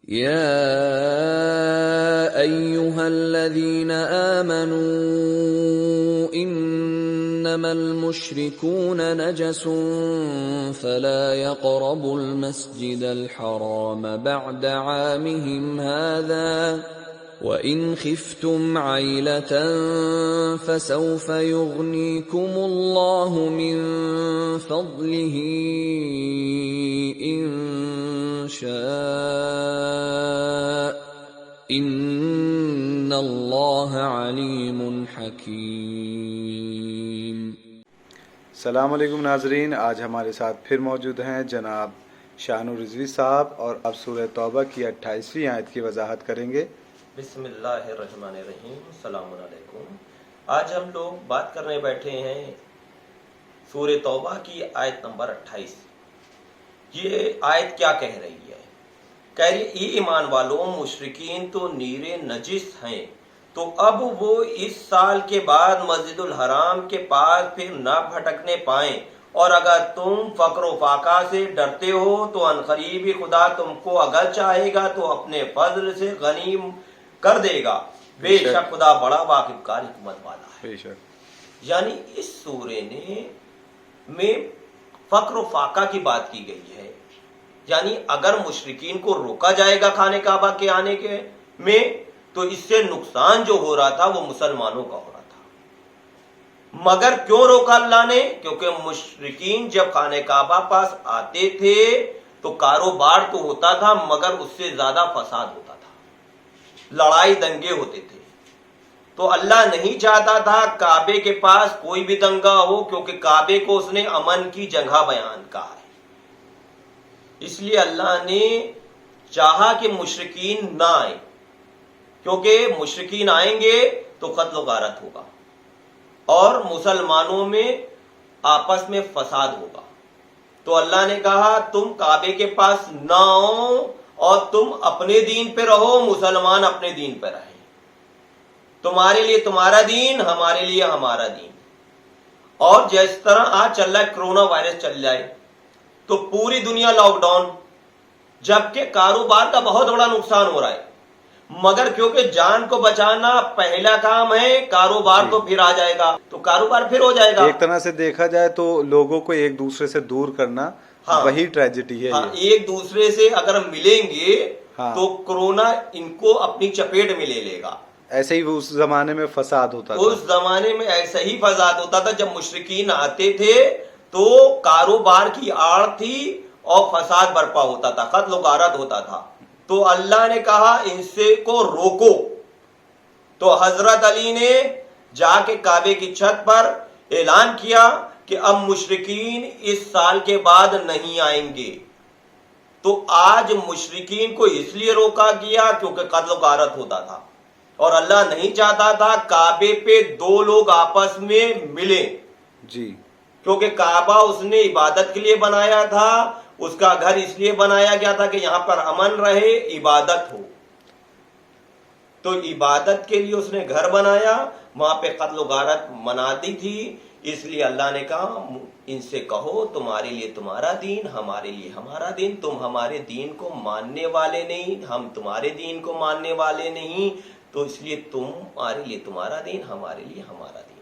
يا أيها الذين آمنوا إنما المشركون نجس فلا يقربوا المسجد الحرام بعد عامهم هذا وإن خفتم عيلة فسوف يغنيكم الله من فضله إن شاء إن اللہ علیم حکیم۔ السلام علیکم ناظرین، آج ہمارے ساتھ پھر موجود ہیں جناب شانو رضوی صاحب اور اب سورہ توبہ کی 28ویں آیت کی وضاحت کریں گے۔ بسم اللہ الرحمن الرحیم، السلام علیکم۔ آج ہم لوگ بات کرنے بیٹھے ہیں سورہ توبہ کی آیت نمبر 28۔ یہ آیت کیا کہہ رہی ہے؟ کہہ رہی ای ایمان والوں، مشرکین تو نیرے نجس ہیں، تو اب وہ اس سال کے بعد مسجد الحرام کے پاس پھر نہ بھٹکنے پائیں، اور اگر تم فقر و فاقہ سے ڈرتے ہو تو عنقریب ہی خدا تم کو اگر چاہے گا تو اپنے فضل سے غنی کر دے گا، بے شک خدا بڑا واقف کار حکمت والا ہے۔ یعنی اس سورے میں فقر و فاقہ کی بات کی گئی ہے، یعنی اگر مشرکین کو روکا جائے گا خانہ کعبہ کے آنے کے میں تو اس سے نقصان جو ہو رہا تھا وہ مسلمانوں کا ہو رہا تھا۔ مگر کیوں روکا اللہ نے؟ کیونکہ مشرکین جب خانہ کعبہ پاس آتے تھے تو کاروبار تو ہوتا تھا مگر اس سے زیادہ فساد ہوتا تھا، لڑائی دنگے ہوتے تھے، تو اللہ نہیں چاہتا تھا کعبے کے پاس کوئی بھی دنگا ہو، کیونکہ کعبے کو اس نے امن کی جگہ بیان کہا ہے۔ اس لیے اللہ نے چاہا کہ مشرکین نہ آئیں، کیونکہ مشرکین آئیں گے تو قتل و غارت ہوگا اور مسلمانوں میں آپس میں فساد ہوگا۔ تو اللہ نے کہا تم کعبے کے پاس نہ آؤ اور تم اپنے دین پہ رہو، مسلمان اپنے دین پہ رہیں، تمہارے لیے تمہارا دین، ہمارے لیے ہمارا دین۔ اور جس طرح آج چل رہا ہے کرونا وائرس چل جائے تو پوری دنیا لاک ڈاؤن، جبکہ کاروبار کا بہت بڑا نقصان ہو رہا ہے، مگر کیونکہ جان کو بچانا پہلا کام ہے، کاروبار تو پھر آ جائے گا، تو کاروبار پھر ہو جائے گا۔ ایک طرح سے دیکھا جائے تو لوگوں کو ایک دوسرے سے دور کرنا وہی ٹریجڈی ہے۔ ایک دوسرے سے اگر ملیں گے تو کرونا ان کو اپنی چپیٹ میں لے لے گا۔ ایسے ہی اس زمانے میں فساد ہوتا تھا، اس زمانے میں ایسا ہی فساد ہوتا تھا، جب مشرکین آتے تھے تو کاروبار کی آڑ تھی اور فساد برپا ہوتا تھا، قتل و غارت ہوتا تھا۔ تو اللہ نے کہا ان سے کو روکو، تو حضرت علی نے جا کے کعبے کی چھت پر اعلان کیا کہ اب مشرکین اس سال کے بعد نہیں آئیں گے۔ تو آج مشرکین کو اس لیے روکا گیا کیونکہ قتل و غارت ہوتا تھا اور اللہ نہیں چاہتا تھا کعبے پہ دو لوگ آپس میں ملیں، جی، کیونکہ کعبہ اس نے عبادت کے لیے بنایا تھا، اس کا گھر اس لیے بنایا گیا تھا کہ یہاں پر امن رہے، عبادت ہو، تو عبادت کے لیے اس نے گھر بنایا، وہاں پہ قتل و غارت منا دی تھی۔ اس لیے اللہ نے کہا ان سے کہو تمہارے لیے تمہارا دین، ہمارے لیے ہمارا دین، تم ہمارے دین کو ماننے والے نہیں، ہم تمہارے دین کو ماننے والے نہیں، تو اس لیے تمہارے لیے تمہارا دین، ہمارے لیے ہمارا دین۔